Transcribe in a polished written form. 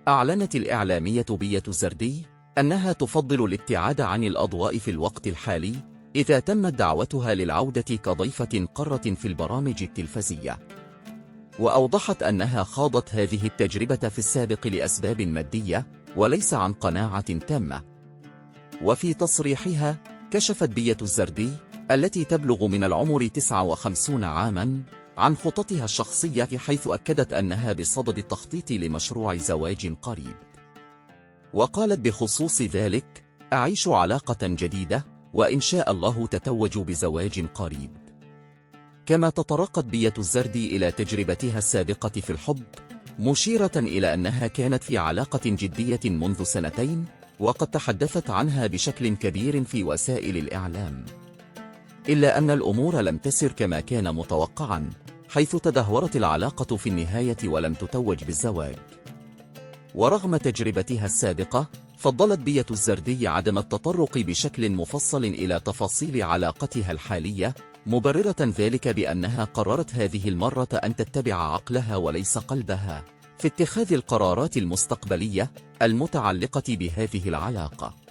أعلنت الإعلامية بية الزردي أنها تفضل الابتعاد عن الأضواء في الوقت الحالي إذا تمت دعوتها للعودة كضيفة قارة في البرامج التلفزية. وأوضحت أنها خاضت هذه التجربة في السابق لأسباب مادية وليس عن قناعة تامة. وفي تصريحها كشفت بية الزردي التي تبلغ من العمر 59 عاماً عن خططها الشخصية، حيث أكدت أنها بصدد التخطيط لمشروع زواج قريب. وقالت بخصوص ذلك: أعيش علاقة جديدة وإن شاء الله تتوج بزواج قريب. كما تطرقت بية الزردي إلى تجربتها السابقة في الحب، مشيرة إلى أنها كانت في علاقة جدية منذ 2 سنين، وقد تحدثت عنها بشكل كبير في وسائل الإعلام. إلا أن الأمور لم تسر كما كان متوقعا، حيث تدهورت العلاقة في النهاية ولم تتوج بالزواج. ورغم تجربتها السابقة، فضلت بية الزردي عدم التطرق بشكل مفصل إلى تفاصيل علاقتها الحالية، مبررة ذلك بأنها قررت هذه المرة أن تتبع عقلها وليس قلبها في اتخاذ القرارات المستقبلية المتعلقة بهذه العلاقة.